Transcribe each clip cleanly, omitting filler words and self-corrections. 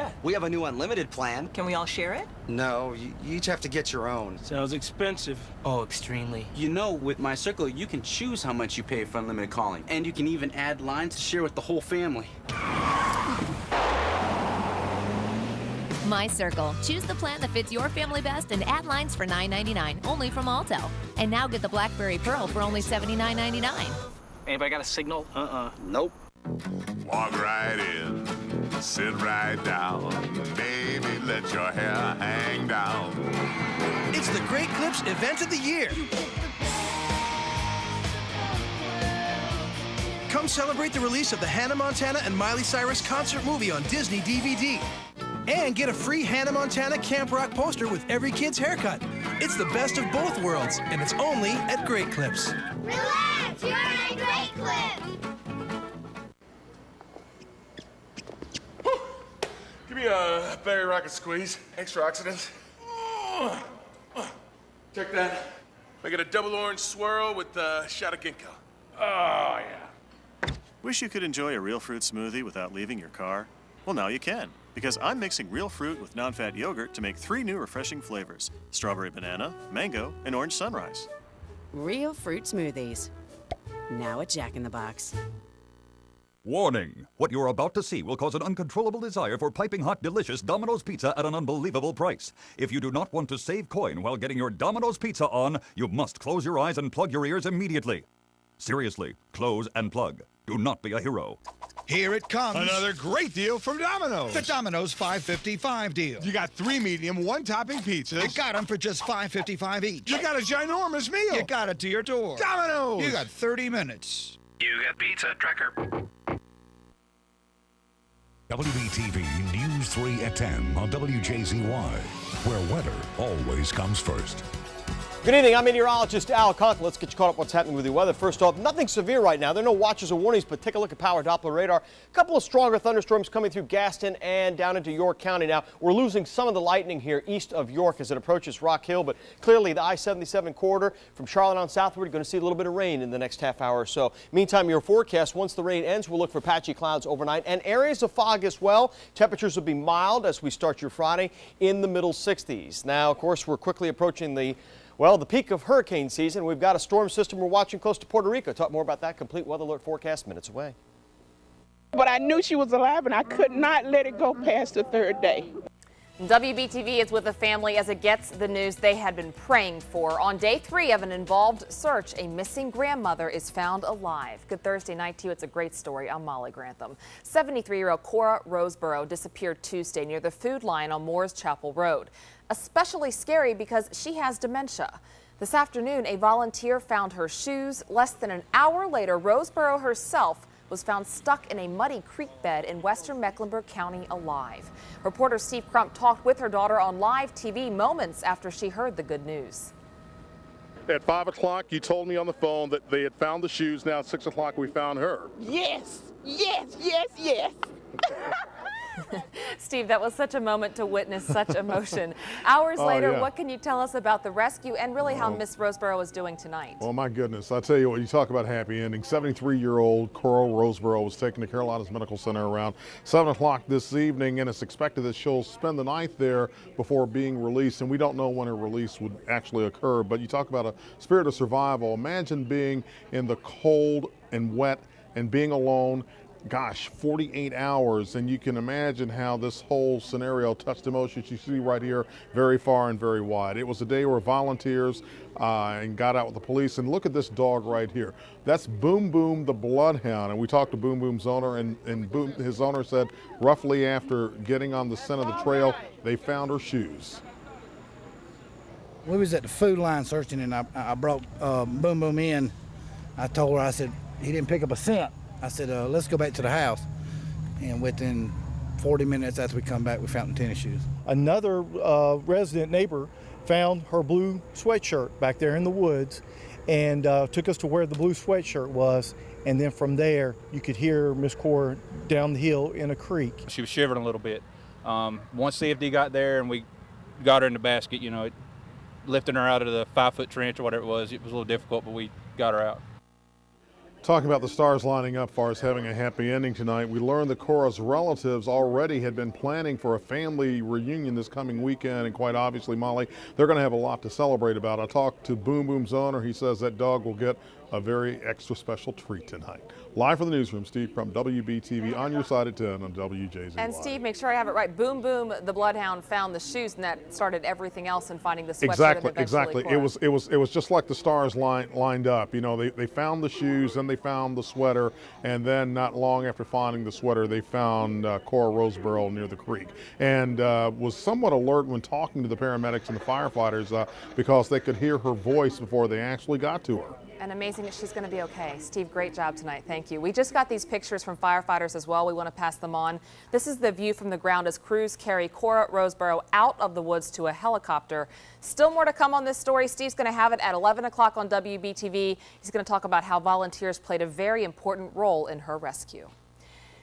that? We have a new unlimited plan. Can we all share it? No, you each have to get your own. Sounds expensive. Oh, extremely. You know, with My Circle, you can choose how much you pay for unlimited calling. And you can even add lines to share with the whole family. My Circle. Choose the plan that fits your family best and add lines for $9.99, only from Alto. And now get the BlackBerry Pearl for only $79.99. Anybody got a signal? Nope. Walk right in, sit right down. Baby, let your hair hang down. It's the Great Clips event of the year. Come celebrate the release of the Hannah Montana and Miley Cyrus concert movie on Disney DVD. And get a free Hannah Montana Camp Rock poster with every kid's haircut. It's the best of both worlds, and it's only at Great Clips. Relax, you're at Great Clips. Give me a berry rocket squeeze, extra oxidants. Check that. Make it a double orange swirl with a shot of ginkgo. Oh, yeah. Wish you could enjoy a real fruit smoothie without leaving your car? Well, now you can, because I'm mixing real fruit with non-fat yogurt to make 3 new refreshing flavors: strawberry banana, mango, and orange sunrise. Real fruit smoothies. Now at Jack in the Box. Warning! What you're about to see will cause an uncontrollable desire for piping hot, delicious Domino's pizza at an unbelievable price. If you do not want to save coin while getting your Domino's pizza on, you must close your eyes and plug your ears immediately. Seriously, close and plug. Do not be a hero. Here it comes. Another great deal from Domino's. The Domino's $5.55 deal. You got 3 medium, 1-topping pizzas. You got them for just $5.55 each. You got a ginormous meal. You got it to your door. Domino's. You got 30 minutes. You got pizza, Tracker. WBTV News 3 at 10 on WJZY, where weather always comes first. Good evening, I'm meteorologist Al Conklin. Let's get you caught up what's happening with the weather. First off, nothing severe right now. There are no watches or warnings, but take a look at Power Doppler radar. A couple of stronger thunderstorms coming through Gaston and down into York County. Now, we're losing some of the lightning here east of York as it approaches Rock Hill, but clearly the I-77 corridor from Charlotte on southward, you're going to see a little bit of rain in the next half hour or so. Meantime, your forecast, once the rain ends, we'll look for patchy clouds overnight and areas of fog as well. Temperatures will be mild as we start your Friday in the middle 60s. Now, of course, we're quickly approaching the peak of hurricane season. We've got a storm system we're watching close to Puerto Rico. Talk more about that. Complete weather alert forecast minutes away. But I knew she was alive, and I could not let it go past the 3rd day. WBTV is with the family as it gets the news they had been praying for. On day 3 of an involved search, a missing grandmother is found alive. Good Thursday night to you. It's a great story. I'm Molly Grantham. 73-year-old Cora Roseborough disappeared Tuesday near the Food Line on Moores Chapel Road. Especially scary because she has dementia. This afternoon, a volunteer found her shoes. Less than an hour later, Roseborough herself was found stuck in a muddy creek bed in western Mecklenburg County alive. Reporter Steve Crump talked with her daughter on live TV moments after she heard the good news. At 5 o'clock, you told me on the phone that they had found the shoes. Now at 6 o'clock, we found her. Yes, yes, yes, yes. Steve, that was such a moment to witness such emotion. Hours later, yeah. What can you tell us about the rescue and really how Miss Roseborough is doing tonight? Oh, my goodness. I tell you what, you talk about happy ending. 73-year-old Cora Roseborough was taken to Carolinas Medical Center around 7 o'clock this evening, and it's expected that she'll spend the night there before being released, and we don't know when her release would actually occur. But you talk about a spirit of survival. Imagine being in the cold and wet and being alone. Gosh, 48 hours, and you can imagine how this whole scenario touched emotions. You see right here, very far and very wide. It was a day where volunteers and got out with the police, and look at this dog right here. That's Boom Boom the Bloodhound, and we talked to Boom Boom's owner, and Boom, his owner said roughly after getting on the scent of the trail, they found her shoes. We was at the Food Line searching, and I brought Boom Boom in. I told her, I said, he didn't pick up a scent. I said, let's go back to the house. And within 40 minutes after we come back, we found the tennis shoes. Another resident neighbor found her blue sweatshirt back there in the woods and took us to where the blue sweatshirt was. And then from there, you could hear Miss Cora down the hill in a creek. She was shivering a little bit. Once CFD got there and we got her in the basket, lifting her out of the 5-foot trench or whatever it was a little difficult, but we got her out. Talking about the stars lining up as far as having a happy ending tonight, we learned that Cora's relatives already had been planning for a family reunion this coming weekend, and quite obviously, Molly, they're going to have a lot to celebrate about. I talked to Boom Boom's owner. He says that dog will get a very extra special treat tonight. Live from the newsroom, Steve from WBTV on your side at 10 on WJZY. And Steve, make sure I have it right. Boom Boom, the bloodhound, found the shoes, and that started everything else in finding the sweatshirt. Exactly. It was just like the stars lined up. You know, they found the shoes, then they found the sweater, and then not long after finding the sweater, they found Cora Roseborough near the creek, and was somewhat alert when talking to the paramedics and the firefighters because they could hear her voice before they actually got to her. And amazing that she's going to be okay. Steve, great job tonight. Thank you. We just got these pictures from firefighters as well. We want to pass them on. This is the view from the ground as crews carry Cora Roseborough out of the woods to a helicopter. Still more to come on this story. Steve's going to have it at 11 o'clock on WBTV. He's going to talk about how volunteers played a very important role in her rescue.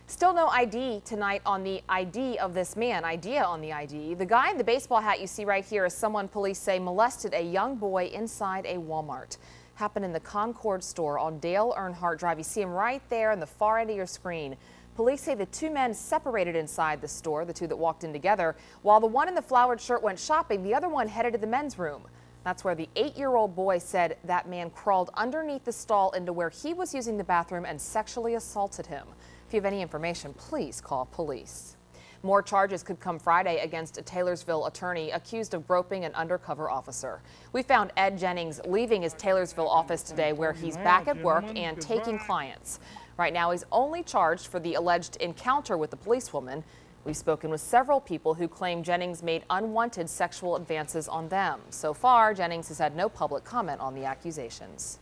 Still no ID tonight on the ID of this man. Idea on the ID. The guy in the baseball hat you see right here is someone police say molested a young boy inside a Walmart. Happened in the Concord store on Dale Earnhardt Drive. You see him right there in the far end of your screen. Police say the two men separated inside the store, the two that walked in together. While the one in the flowered shirt went shopping, the other one headed to the men's room. That's where the 8-year-old boy said that man crawled underneath the stall into where he was using the bathroom and sexually assaulted him. If you have any information, please call police. More charges could come Friday against a Taylorsville attorney accused of groping an undercover officer. We found Ed Jennings leaving his Taylorsville office today where he's back at work and taking clients. Right now, he's only charged for the alleged encounter with the policewoman. We've spoken with several people who claim Jennings made unwanted sexual advances on them. So far, Jennings has had no public comment on the accusations.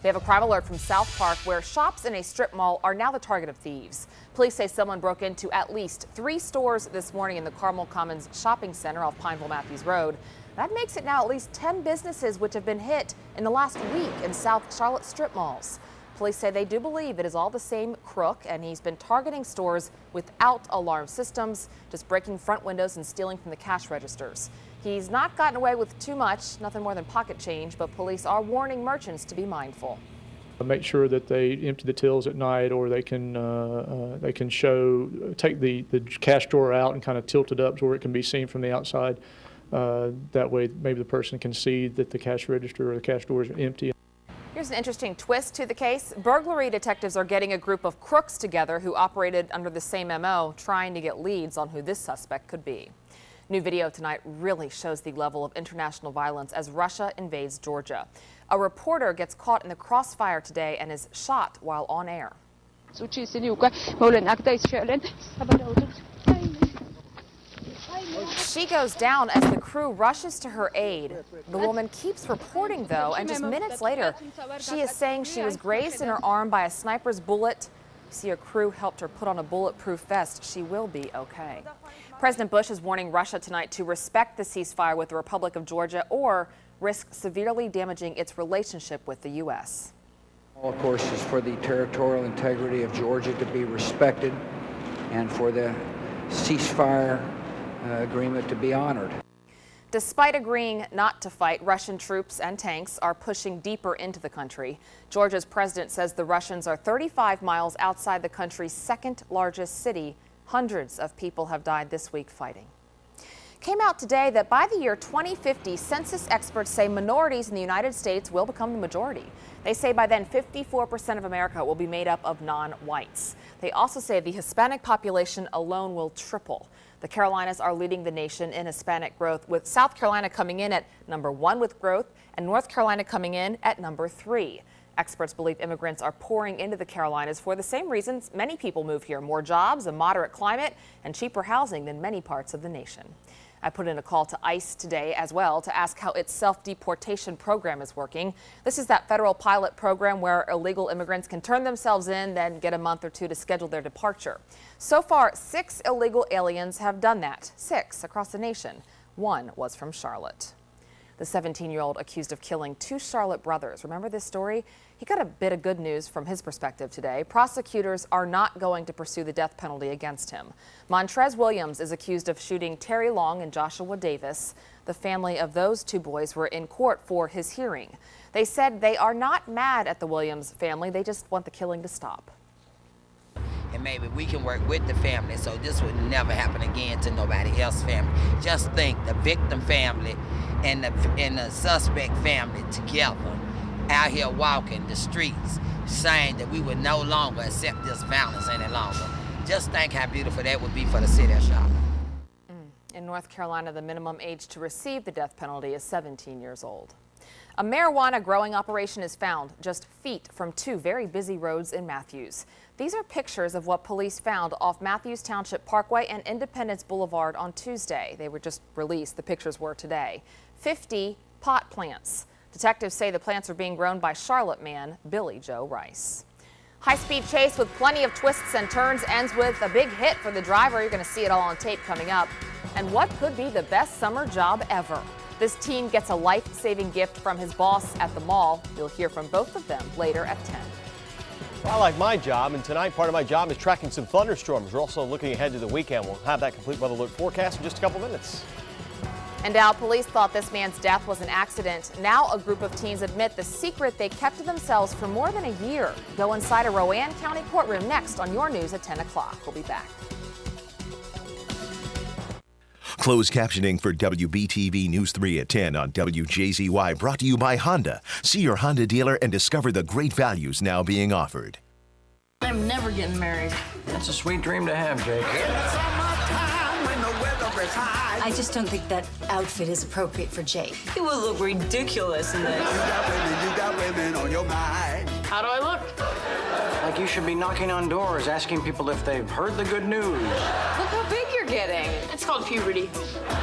We have a crime alert from South Park where shops in a strip mall are now the target of thieves. Police say someone broke into at least 3 stores this morning in the Carmel Commons Shopping Center off Pineville-Matthews Road. That makes it now at least 10 businesses which have been hit in the last week in South Charlotte strip malls. Police say they do believe it is all the same crook, and he's been targeting stores without alarm systems, just breaking front windows and stealing from the cash registers. He's not gotten away with too much, nothing more than pocket change, but police are warning merchants to be mindful. Make sure that they empty the tills at night, or they can take the cash drawer out and kind of tilt it up to where it can be seen from the outside. That way maybe the person can see that the cash register or the cash drawer is empty. Here's an interesting twist to the case. Burglary detectives are getting a group of crooks together who operated under the same MO, trying to get leads on who this suspect could be. New video tonight really shows the level of international violence as Russia invades Georgia. A reporter gets caught in the crossfire today and is shot while on air. She goes down as the crew rushes to her aid. The woman keeps reporting, though, and just minutes later, she is saying she was grazed in her arm by a sniper's bullet. You see, her crew helped her put on a bulletproof vest. She will be okay. President Bush is warning Russia tonight to respect the ceasefire with the Republic of Georgia or risk severely damaging its relationship with the U.S. All, of course, is for the territorial integrity of Georgia to be respected and for the ceasefire agreement to be honored. Despite agreeing not to fight, Russian troops and tanks are pushing deeper into the country. Georgia's president says the Russians are 35 miles outside the country's second largest city. Hundreds of people have died this week fighting. Came out today that by the year 2050, census experts say minorities in the United States will become the majority. They say by then 54% of America will be made up of non-whites. They also say the Hispanic population alone will triple. The Carolinas are leading the nation in Hispanic growth, with South Carolina coming in at #1 with growth and North Carolina coming in at #3. Experts believe immigrants are pouring into the Carolinas for the same reasons many people move here: more jobs, a moderate climate, and cheaper housing than many parts of the nation. I put in a call to ICE today as well to ask how its self-deportation program is working. This is that federal pilot program where illegal immigrants can turn themselves in, then get a month or 2 to schedule their departure. So far, 6 illegal aliens have done that, 6 across the nation. 1 was from Charlotte. The 17-year-old accused of killing 2 Charlotte brothers. Remember this story? He got a bit of good news from his perspective today. Prosecutors are not going to pursue the death penalty against him. Montrez Williams is accused of shooting Terry Long and Joshua Davis. The family of those two boys were in court for his hearing. They said they are not mad at the Williams family. They just want the killing to stop. And maybe we can work with the family so this would never happen again to nobody else's family. Just think, the victim family and the suspect family together out here walking the streets saying that we would no longer accept this violence any longer. Just think how beautiful that would be for the city of Charlotte. In North Carolina, the minimum age to receive the death penalty is 17 years old. A marijuana growing operation is found just feet from two very busy roads in Matthews. These are pictures of what police found off Matthews Township Parkway and Independence Boulevard on Tuesday. They were just released. The pictures were today. 50 pot plants. Detectives say the plants are being grown by Charlotte man Billy Joe Rice. High-speed chase with plenty of twists and turns ends with a big hit for the driver. You're going to see it all on tape coming up. And what could be the best summer job ever? This teen gets a life-saving gift from his boss at the mall. You'll hear from both of them later at 10. I like my job, and tonight part of my job is tracking some thunderstorms. We're also looking ahead to the weekend. We'll have that complete weather alert forecast in just a couple minutes. And now police thought this man's death was an accident. Now a group of teens admit the secret they kept to themselves for more than a year. Go inside a Rowan County courtroom next on your news at 10 o'clock. We'll be back. Closed captioning for WBTV News 3 at 10 on WJZY, brought to you by Honda. See your Honda dealer and discover the great values now being offered. I'm never getting married. That's a sweet dream to have, Jake. I just don't think that outfit is appropriate for Jake. He will look ridiculous in this. You got women on your mind. How do I look? Like you should be knocking on doors, asking people if they've heard the good news. Look how big you're getting. It's called puberty.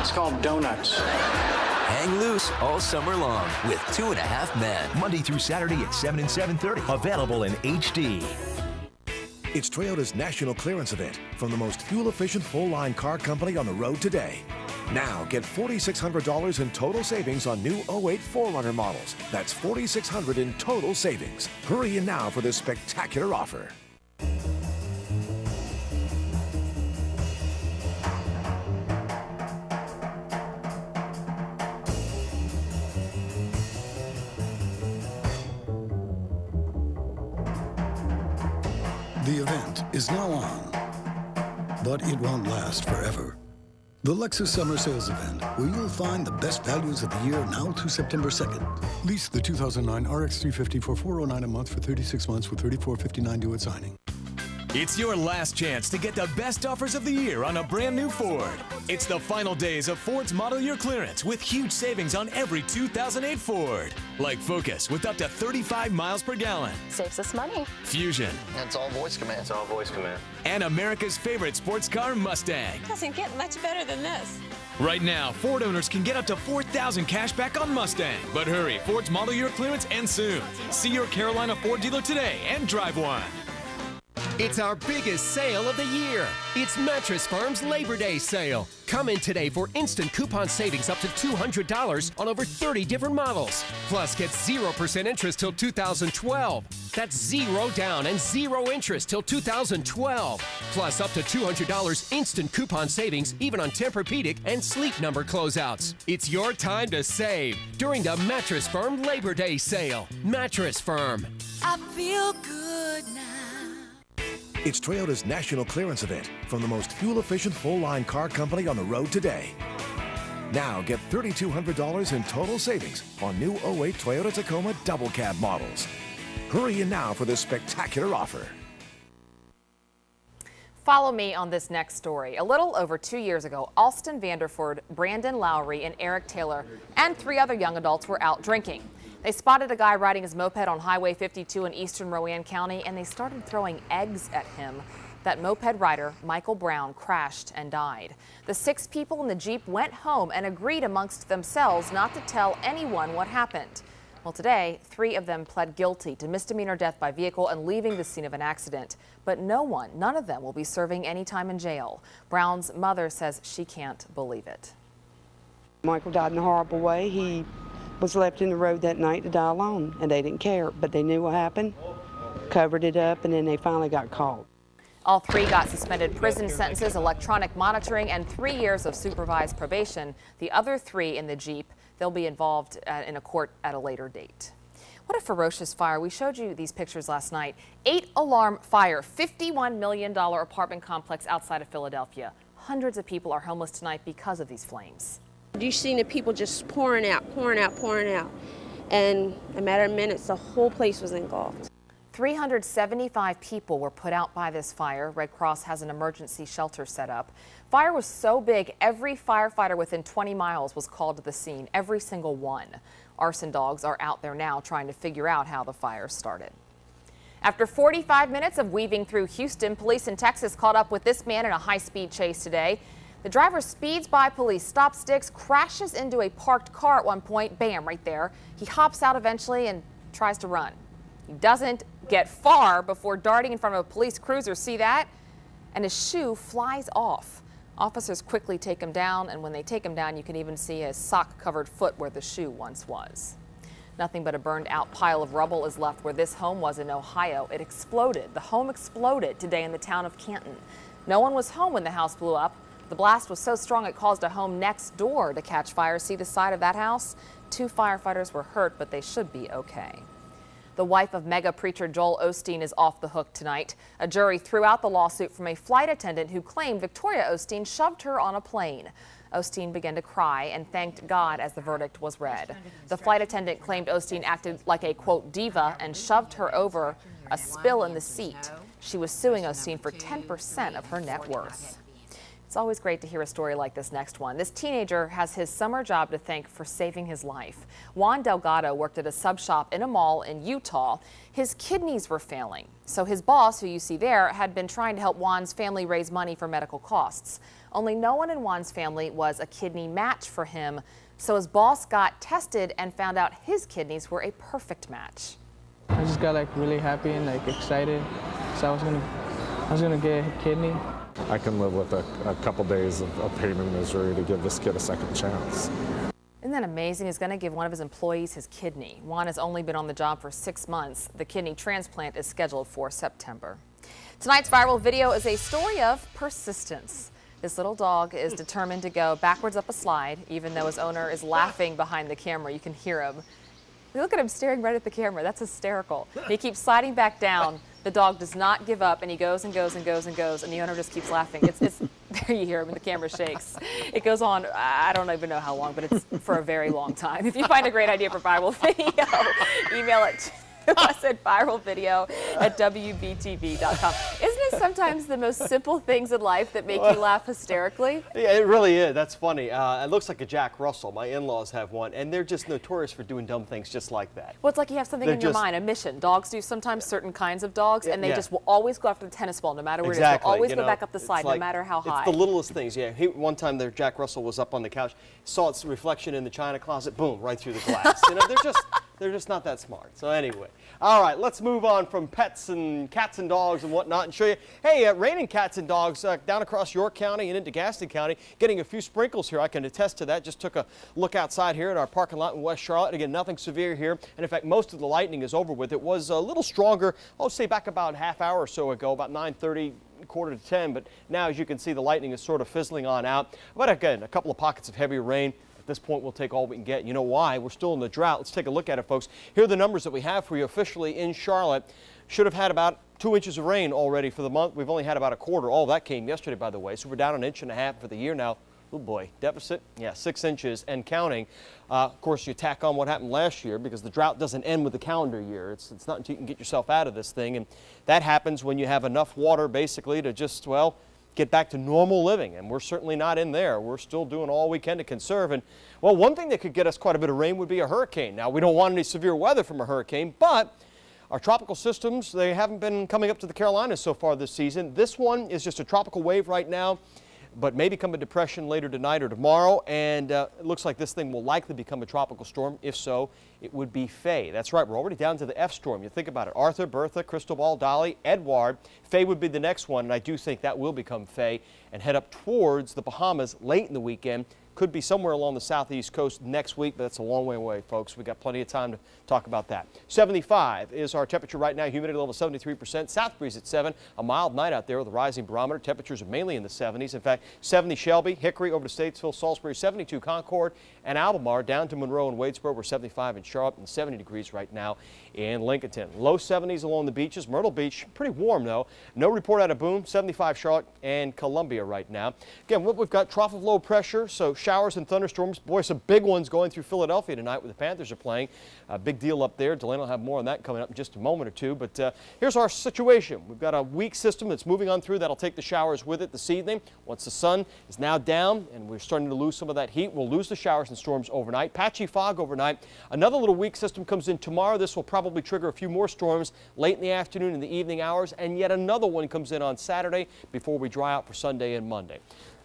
It's called donuts. Hang loose all summer long with 2.5 Men. Monday through Saturday at 7 and 7:30. Available in HD. It's Toyota's national clearance event from the most fuel-efficient full-line car company on the road today. Now get $4,600 in total savings on new 08 4Runner models. That's $4,600 in total savings. Hurry in now for this spectacular offer. The event is now on, but it won't last forever. The Lexus Summer Sales Event, where you'll find the best values of the year now through September 2nd. Lease the 2009 RX 350 for $409 a month for 36 months with $34.59 due at signing. It's your last chance to get the best offers of the year on a brand new Ford. It's the final days of Ford's model year clearance with huge savings on every 2008 Ford. Like Focus with up to 35 miles per gallon. Saves us money. Fusion. It's all voice command. It's all voice command. And America's favorite sports car, Mustang. Doesn't get much better than this. Right now, Ford owners can get up to $4,000 cash back on Mustang. But hurry, Ford's model year clearance ends soon. See your Carolina Ford dealer today and drive one. It's our biggest sale of the year. It's Mattress Firm's Labor Day sale. Come in today for instant coupon savings up to $200 on over 30 different models. Plus, get 0% interest till 2012. That's zero down and zero interest till 2012. Plus, up to $200 instant coupon savings even on Tempur-Pedic and Sleep Number closeouts. It's your time to save during the Mattress Firm Labor Day sale. Mattress Firm. I feel good now. It's Toyota's national clearance event from the most fuel-efficient full-line car company on the road today. Now get $3,200 in total savings on new 08 Toyota Tacoma double cab models. Hurry in now for this spectacular offer. Follow me on this next story. A little over 2 years ago, Alston Vanderford, Brandon Lowry, and Eric Taylor, and 3 other young adults were out drinking. They spotted a guy riding his moped on Highway 52 in eastern Rowan County, and they started throwing eggs at him. That moped rider, Michael Brown, crashed and died. The 6 people in the Jeep went home and agreed amongst themselves not to tell anyone what happened. Well, today, 3 of them pled guilty to misdemeanor death by vehicle and leaving the scene of an accident. But none of them will be serving any time in jail. Brown's mother says she can't believe it. Michael died in a horrible way. He was left in the road that night to die alone, and they didn't care, but they knew what happened, covered it up, and then they finally got caught. All three got suspended prison sentences, electronic monitoring, and 3 years of supervised probation. The other three in the Jeep, they'll be involved in a court at a later date. What a ferocious fire. We showed you these pictures last night. 8-alarm fire, $51 million apartment complex outside of Philadelphia. Hundreds of people are homeless tonight because of these flames. You've seen the people just pouring out. And in a matter of minutes, the whole place was engulfed. 375 people were put out by this fire. Red Cross has an emergency shelter set up. Fire was so big, every firefighter within 20 miles was called to the scene, every single one. Arson dogs are out there now trying to figure out how the fire started. After 45 minutes of weaving through Houston, police in Texas caught up with this man in a high-speed chase today. The driver speeds by police stop sticks, crashes into a parked car at one point, bam, right there. He hops out eventually and tries to run. He doesn't get far before darting in front of a police cruiser. See that? And his shoe flies off. Officers quickly take him down, and when they take him down, you can even see his sock-covered foot where the shoe once was. Nothing but a burned-out pile of rubble is left where this home was in Ohio. It exploded. The home exploded today in the town of Canton. No one was home when the house blew up. The blast was so strong it caused a home next door to catch fire. See the side of that house? 2 firefighters were hurt, but they should be okay. The wife of mega preacher Joel Osteen is off the hook tonight. A jury threw out the lawsuit from a flight attendant who claimed Victoria Osteen shoved her on a plane. Osteen began to cry and thanked God as the verdict was read. The flight attendant claimed Osteen acted like a, quote, diva and shoved her over a spill in the seat. She was suing Osteen for 10% of her net worth. It's always great to hear a story like this next one. This teenager has his summer job to thank for saving his life. Juan Delgado worked at a sub shop in a mall in Utah. His kidneys were failing, so his boss, who you see there, had been trying to help Juan's family raise money for medical costs. Only no one in Juan's family was a kidney match for him, so his boss got tested and found out his kidneys were a perfect match. I just got really happy and excited, so I was gonna get a kidney. I can live with a couple days of pain and misery to give this kid a second chance. Isn't that amazing? He's going to give one of his employees his kidney. Juan has only been on the job for 6 months. The kidney transplant is scheduled for September. Tonight's viral video is a story of persistence. This little dog is determined to go backwards up a slide, even though his owner is laughing behind the camera. You can hear him. Look at him staring right at the camera. That's hysterical. He keeps sliding back down. The dog does not give up, and he goes and goes and goes and goes, and the owner just keeps laughing. It's there you hear him, and the camera shakes. It goes on, I don't even know how long, but it's for a very long time. If you find a great idea for viral video, email it to us at viralvideo@WBTV.com. Isn't it sometimes the most simple things in life that make you laugh hysterically? Yeah, it really is. That's funny. It looks like a Jack Russell. My in-laws have one, and they're just notorious for doing dumb things just like that. Well, it's like you have something in your mind, a mission. Dogs do sometimes certain kinds of dogs, and they just will always go after the tennis ball, no matter where it is. They'll always go back up the slide, no matter how high. It's the littlest things. Yeah. One time, their Jack Russell was up on the couch, saw its reflection in the china closet, boom, right through the glass. They're just not that smart. So anyway, all right, let's move on from pets and cats and dogs and whatnot and show you, hey, raining cats and dogs down across York County and into Gaston County, getting a few sprinkles here. I can attest to that. Just took a look outside here at our parking lot in West Charlotte. Again, nothing severe here. And in fact, most of the lightning is over with. It was a little stronger, I'll say back about a half hour or so ago, about 9:30. Quarter to 10, but now as you can see the lightning is sort of fizzling on out. But again, a couple of pockets of heavy rain. At this point we'll take all we can get. You know why? We're still in the drought. Let's take a look at it, folks. Here are the numbers that we have for you officially in Charlotte. Should have had about 2 inches of rain already for the month. We've only had about a quarter. All that came yesterday, by the way, so we're down 1.5 inches for the year now. Oh boy, deficit, yeah, 6 inches and counting. Of course, you tack on what happened last year because the drought doesn't end with the calendar year. It's not until you can get yourself out of this thing, and that happens when you have enough water basically to just, well, get back to normal living, and we're certainly not in there. We're still doing all we can to conserve, and well, one thing that could get us quite a bit of rain would be a hurricane. Now, we don't want any severe weather from a hurricane, but our tropical systems, they haven't been coming up to the Carolinas so far this season. This one is just a tropical wave right now, but may become a depression later tonight or tomorrow, and it looks like this thing will likely become a tropical storm. If so, it would be Faye. That's right, we're already down to the F storm. You think about it, Arthur, Bertha, Cristobal, Dolly, Edward. Faye would be the next one, and I do think that will become Faye and head up towards the Bahamas late in the weekend. Could be somewhere along the southeast coast next week, but that's a long way away, folks. We've got plenty of time to talk about that. 75 is our temperature right now. Humidity level 73%. South breeze at 7. A mild night out there with a rising barometer. Temperatures are mainly in the 70s. In fact, 70 Shelby, Hickory over to Statesville, Salisbury, 72 Concord, and Albemarle down to Monroe and Wadesboro. We're 75 in Charlotte and 70 degrees right now in Lincolnton. Low 70s along the beaches. Myrtle Beach, pretty warm though. No report out of Boone. 75 Charlotte and Columbia right now. Again, what we've got, trough of low pressure, so showers and thunderstorms. Boy, some big ones going through Philadelphia tonight where the Panthers are playing. A big deal up there. Delaney will have more on that coming up in just a moment or two. But here's our situation. We've got a weak system that's moving on through. That'll take the showers with it this evening. Once the sun is now down and we're starting to lose some of that heat, we'll lose the showers and storms overnight. Patchy fog overnight. Another little weak system comes in tomorrow. This will probably trigger a few more storms late in the afternoon and the evening hours. And yet another one comes in on Saturday before we dry out for Sunday and Monday.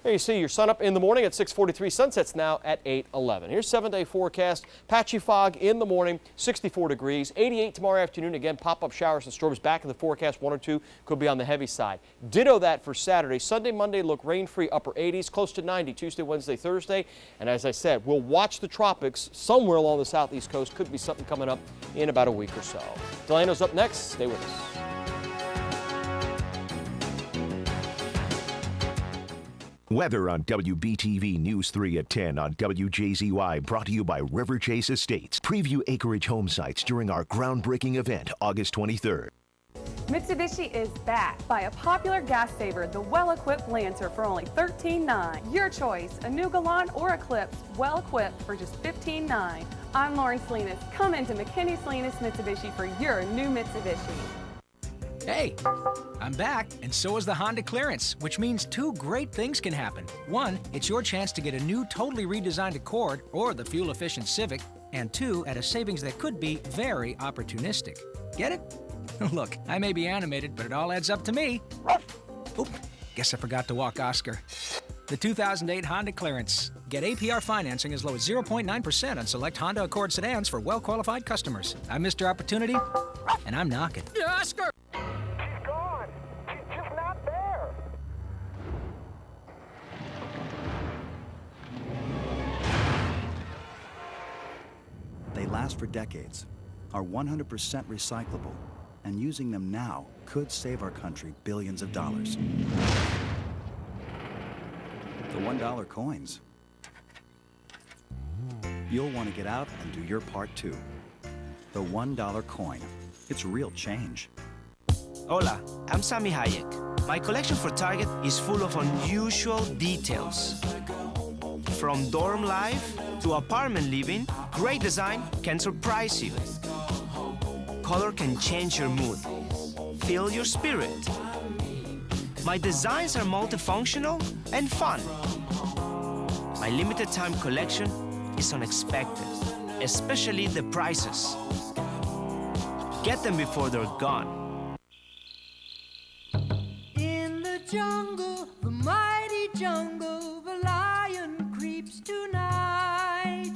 There you see your sun up in the morning at 6:43. Sunsets now at 8:11. Here's 7-day forecast. Patchy fog in the morning, 64 degrees. 88 tomorrow afternoon. Again, pop-up showers and storms back in the forecast. 1 or 2 could be on the heavy side. Ditto that for Saturday. Sunday, Monday look rain-free, upper 80s, close to 90 Tuesday, Wednesday, Thursday. And as I said, we'll watch the tropics somewhere along the southeast coast. Could be something coming up in about a week or so. Delano's up next. Stay with us. Weather on WBTV News 3 at 10 on WJZY, brought to you by River Chase Estates. Preview acreage home sites during our groundbreaking event, August 23rd. Mitsubishi is back. Buy a popular gas saver, the well-equipped Lancer, for only $13,900. Your choice, a new Galant or Eclipse, well-equipped for just $15,900. I'm Lauren Salinas. Come into McKinney Salinas Mitsubishi for your new Mitsubishi. Hey, I'm back, and so is the Honda clearance, which means 2 great things can happen. 1, it's your chance to get a new, totally redesigned Accord or the fuel-efficient Civic, and 2, at a savings that could be very opportunistic. Get it? Look, I may be animated, but it all adds up to me. Oop, guess I forgot to walk Oscar. The 2008 Honda clearance. Get APR financing as low as 0.9% on select Honda Accord sedans for well-qualified customers. I missed your opportunity, and I'm knocking. Oscar! They last for decades, are 100% recyclable, and using them now could save our country billions of dollars. The $1 coins. You'll want to get out and do your part too. The $1 coin. It's real change. Hola, I'm Sami Hayek. My collection for Target is full of unusual details. From dorm life to apartment living, great design can surprise you. Color can change your mood, fill your spirit. My designs are multifunctional and fun. My limited time collection is unexpected, especially the prices. Get them before they're gone. In the jungle, the mighty jungle, the lion creeps tonight.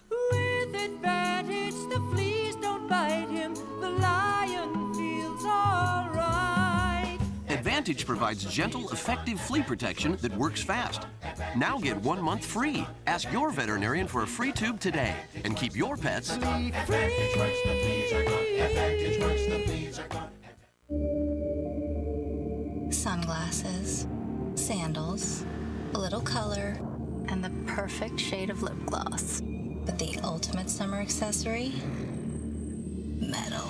With advantage, the fleas don't bite him, the lion feels alright. Advantage provides gentle, effective flea protection that works fast. Now get 1 month free. Ask your veterinarian for a free tube today and keep your pets free. Sunglasses, sandals, a little color, and the perfect shade of lip gloss. But the ultimate summer accessory? Metal.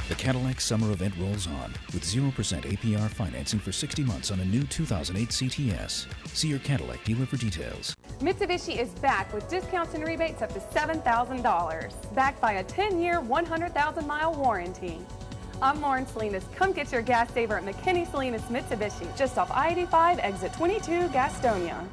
The Cadillac summer event rolls on with 0% APR financing for 60 months on a new 2008 CTS. See your Cadillac dealer for details. Mitsubishi is back with discounts and rebates up to $7,000. Backed by a 10-year, 100,000-mile warranty. I'm Lauren Salinas. Come get your gas saver at McKinney Salinas Mitsubishi, just off I-85, exit 22, Gastonia.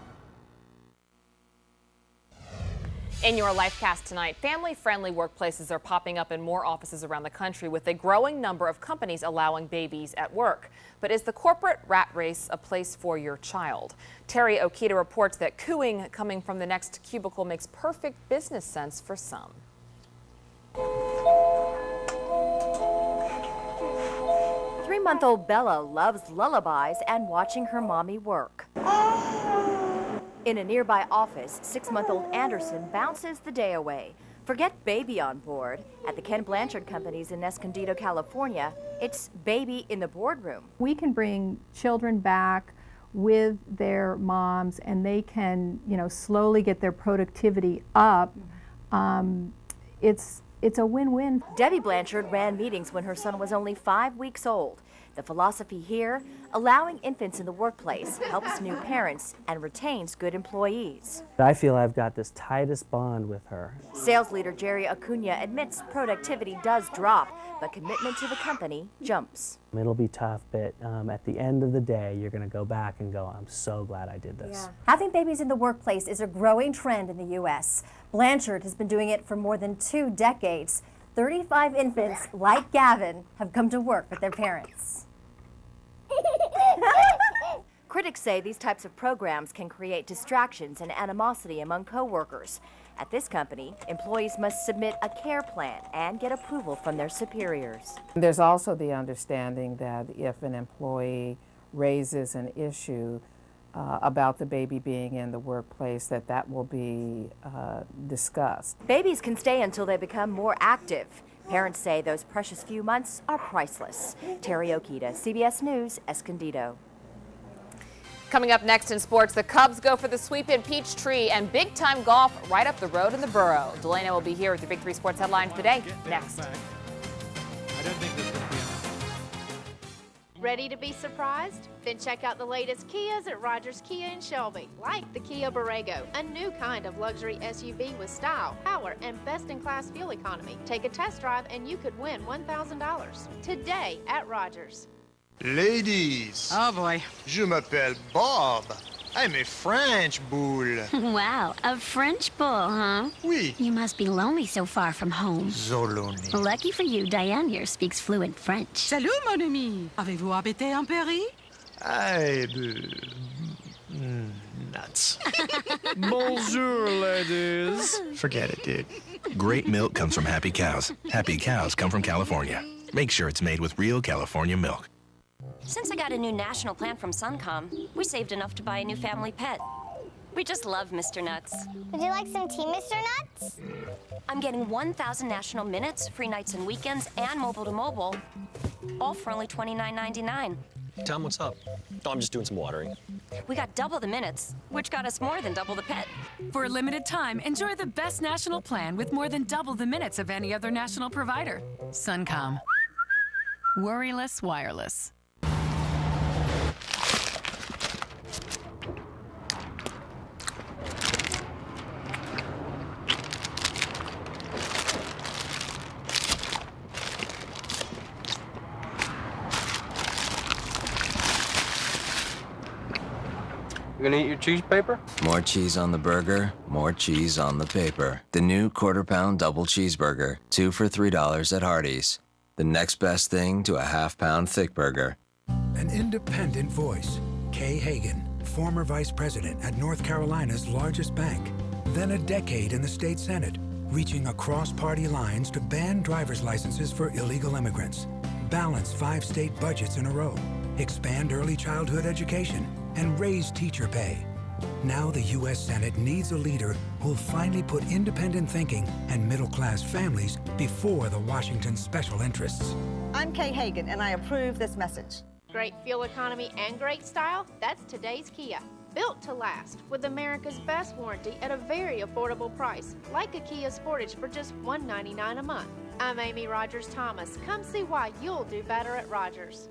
In your LifeCast tonight, family-friendly workplaces are popping up in more offices around the country with a growing number of companies allowing babies at work. But is the corporate rat race a place for your child? Terry Okita reports that cooing coming from the next cubicle makes perfect business sense for some. Three-month-old Bella loves lullabies and watching her mommy work. In a nearby office, 6-month-old Anderson bounces the day away. Forget baby on board. At the Ken Blanchard Companies in Escondido, California, it's baby in the boardroom. We can bring children back with their moms, and they can, slowly get their productivity up. It's a win-win. Debbie Blanchard ran meetings when her son was only 5 weeks old. The philosophy here, allowing infants in the workplace helps new parents and retains good employees. I feel I've got this tightest bond with her. Sales leader Jerry Acuna admits productivity does drop, but commitment to the company jumps. It'll be tough, but at the end of the day, you're going to go back and go, I'm so glad I did this. Having babies in the workplace is a growing trend in the U.S. Blanchard has been doing it for more than 2 decades. 35 infants, like Gavin, have come to work with their parents. Critics say these types of programs can create distractions and animosity among coworkers. At this company, employees must submit a care plan and get approval from their superiors. There's also the understanding that if an employee raises an issue about the baby being in the workplace, that will be discussed. Babies can stay until they become more active. Parents say those precious few months are priceless. Terry Okita, CBS News, Escondido. Coming up next in sports, the Cubs go for the sweep in Peachtree and big-time golf right up the road in the borough. Delano will be here with your Big 3 Sports headlines today. Next. Ready to be surprised? Then check out the latest Kias at Rogers Kia in Shelby, like the Kia Borrego, a new kind of luxury SUV with style, power, and best-in-class fuel economy. Take a test drive and you could win $1,000 today at Rogers. Ladies. Oh boy. Je m'appelle Bob. I'm a French bull. Wow, a French bull, huh? Oui. You must be lonely so far from home. So lonely. Lucky for you, Diane here speaks fluent French. Salut, mon ami. Avez-vous habité en Paris? Nuts. Bonjour, ladies. Forget it, dude. Great milk comes from happy cows. Happy cows come from California. Make sure it's made with real California milk. Since I got a new national plan from Suncom, we saved enough to buy a new family pet. We just love Mr. Nuts. Would you like some tea, Mr. Nuts? I'm getting 1,000 national minutes, free nights and weekends, and mobile to mobile, all for only $29.99. Tom, what's up? Oh, I'm just doing some watering. We got double the minutes, which got us more than double the pet. For a limited time, enjoy the best national plan with more than double the minutes of any other national provider. Suncom. Worryless wireless. You gonna eat your cheese paper? More cheese on the burger, more cheese on the paper. The new quarter-pound double cheeseburger, 2 for $3 at Hardee's. The next best thing to a half-pound thick burger. An independent voice. Kay Hagan, former vice president at North Carolina's largest bank. Then a decade in the state Senate, reaching across party lines to ban driver's licenses for illegal immigrants. Balance 5 state budgets in a row. Expand early childhood education and raise teacher pay. Now the U.S. Senate needs a leader who'll finally put independent thinking and middle-class families before the Washington special interests. I'm Kay Hagan, and I approve this message. Great fuel economy and great style, that's today's Kia. Built to last, with America's best warranty at a very affordable price, like a Kia Sportage for just $199 a month. I'm Amy Rogers Thomas. Come see why you'll do better at Rogers.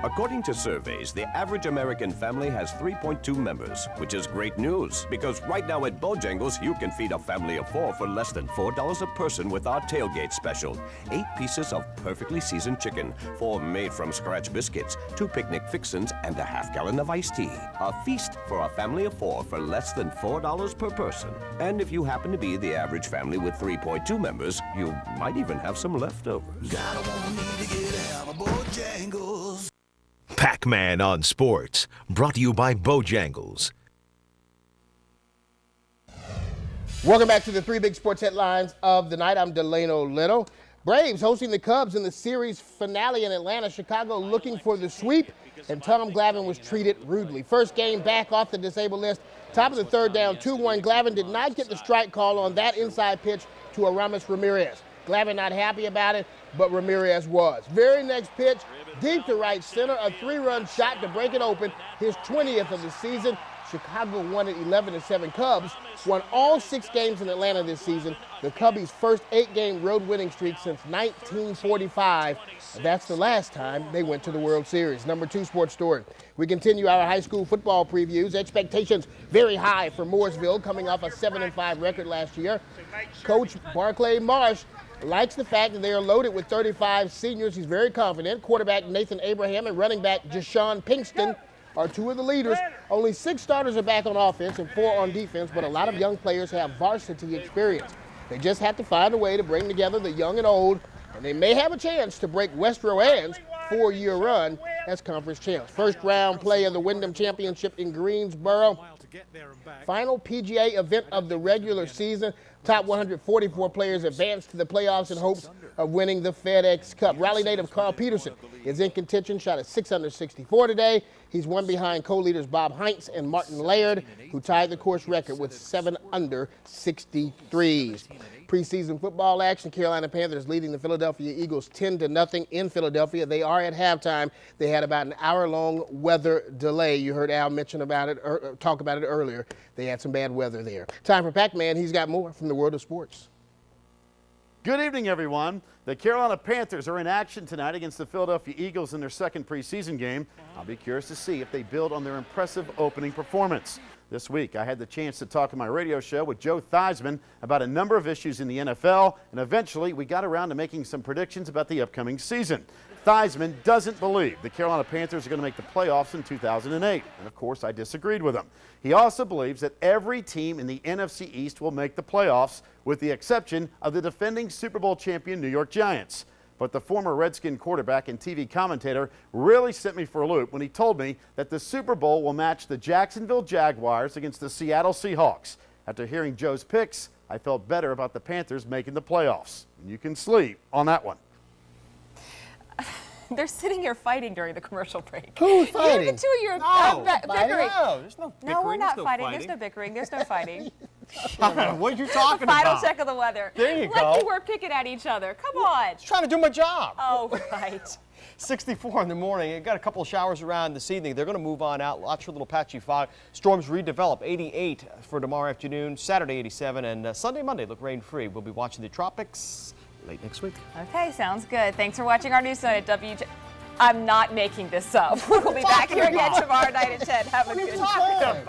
According to surveys, the average American family has 3.2 members, which is great news because right now at Bojangles, you can feed a family of 4 for less than $4 a person with our tailgate special. 8 pieces of perfectly seasoned chicken, 4 made-from-scratch biscuits, 2 picnic fixins, and a half-gallon of iced tea. A feast for a family of 4 for less than $4 per person. And if you happen to be the average family with 3.2 members, you might even have some leftovers. Pac-Man on Sports, brought to you by Bojangles. Welcome back to the 3 big sports headlines of the night. I'm Delano Leno. Braves hosting the Cubs in the series finale in Atlanta. Chicago looking for the sweep, and Tom Glavine was treated rudely. First game back off the disabled list. Top of the third down, 2-1. Glavine did not get the strike call on that inside pitch to Aramis Ramirez. Glavine not happy about it, but Ramirez was. Very next pitch, deep to right center, a 3-run shot to break it open, his 20th of the season. Chicago won at 11-7. Cubs won all 6 games in Atlanta this season, the Cubbies' first 8-game road winning streak since 1945. That's the last time they went to the World Series. Number 2 sports story. We continue our high school football previews. Expectations very high for Mooresville, coming off a 7-5 record last year. Coach Barclay Marsh likes the fact that they are loaded with 35 seniors. He's very confident. Quarterback Nathan Abraham and running back Jashawn Pinkston are 2 of the leaders. Only 6 starters are back on offense and 4 on defense, but a lot of young players have varsity experience. They just have to find a way to bring together the young and old, and they may have a chance to break West Rowan's 4-year run as conference champs. First round play of the Wyndham Championship in Greensboro. Final PGA event of the regular season. Top 144 players advanced to the playoffs in hopes of winning the FedEx Cup. Raleigh native Carl Peterson is in contention, shot a 664 today. He's one behind co-leaders Bob Heinz and Martin Laird, who tied the course record with 7 under 63s. Preseason football action, Carolina Panthers leading the Philadelphia Eagles 10-0 in Philadelphia. They are at halftime. They had about an hour-long weather delay. You heard Al mention about it, or talk about it earlier. They had some bad weather there. Time for Pac-Man. He's got more from the world of sports. Good evening, everyone. The Carolina Panthers are in action tonight against the Philadelphia Eagles in their second preseason game. I'll be curious to see if they build on their impressive opening performance. This week, I had the chance to talk on my radio show with Joe Theismann about a number of issues in the NFL, and eventually we got around to making some predictions about the upcoming season. Theismann doesn't believe the Carolina Panthers are going to make the playoffs in 2008, and of course I disagreed with him. He also believes that every team in the NFC East will make the playoffs, with the exception of the defending Super Bowl champion New York Giants. But the former Redskin quarterback and TV commentator really sent me for a loop when he told me that the Super Bowl will match the Jacksonville Jaguars against the Seattle Seahawks. After hearing Joe's picks, I felt better about the Panthers making the playoffs. You can sleep on that one. They're sitting here fighting during the commercial break. Who's fighting? The 2 of you No, bickering. no, there's no bickering. No, we're not There's no fighting. There's no bickering. There's no fighting. What are you talking Final about? check of the weather. There you like go. you were picking at each other. Come on. Just trying to do my job. Oh, right. 64 in the morning. It got a couple of showers around this evening. They're going to move on out. Lots of little patchy fog. Storms redevelop. 88 for tomorrow afternoon. Saturday 87, and Sunday, Monday look rain-free. We'll be watching the tropics late next week. Okay, sounds good. Thanks for watching our news tonight at WJ. I'm not making this up. We'll be back here again tomorrow night at 10. Have a good day.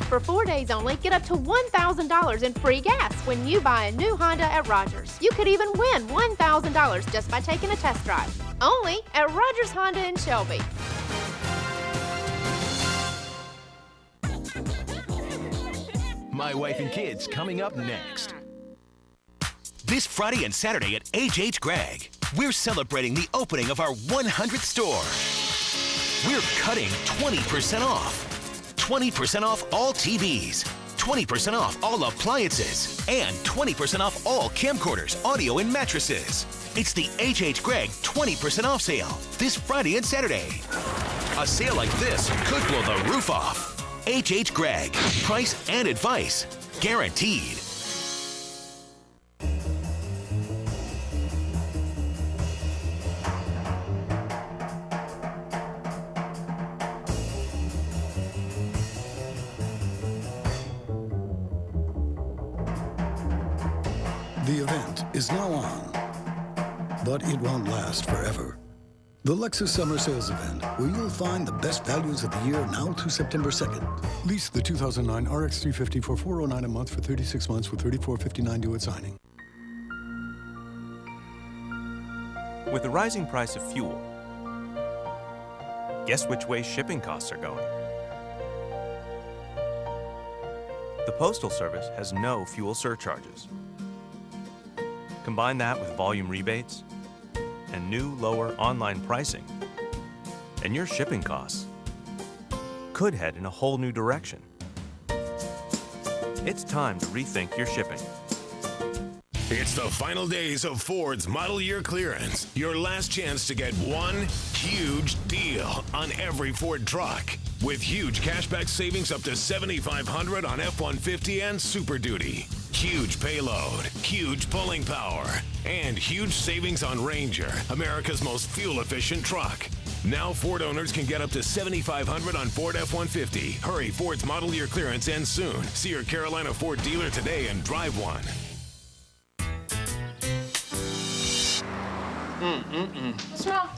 For 4 days only, get up to $1,000 in free gas when you buy a new Honda at Rogers. You could even win $1,000 just by taking a test drive. Only at Rogers Honda in Shelby. My Wife and Kids coming up next. This Friday and Saturday at H.H. Gregg, we're celebrating the opening of our 100th store. We're cutting 20% off. 20% off all TVs, 20% off all appliances, and 20% off all camcorders, audio, and mattresses. It's the H.H. Gregg 20% off sale this Friday and Saturday. A sale like this could blow the roof off. H.H. Gregg, price and advice guaranteed. The event is now on, but it won't last forever. The Lexus Summer Sales Event, where you'll find the best values of the year now through September 2nd. Lease the 2009 RX 350 for $409 a month for 36 months with $34.59 due at signing. With the rising price of fuel, guess which way shipping costs are going? The Postal Service has no fuel surcharges. Combine that with volume rebates and new lower online pricing, and your shipping costs could head in a whole new direction. It's time to rethink your shipping. It's the final days of Ford's Model Year Clearance. Your last chance to get one huge deal on every Ford truck. With huge cashback savings up to $7,500 on F-150 and Super Duty. Huge payload, huge pulling power, and huge savings on Ranger, America's most fuel-efficient truck. Now Ford owners can get up to $7,500 on Ford F-150. Hurry, Ford's Model Year Clearance ends soon. See your Carolina Ford dealer today and drive one. What's wrong?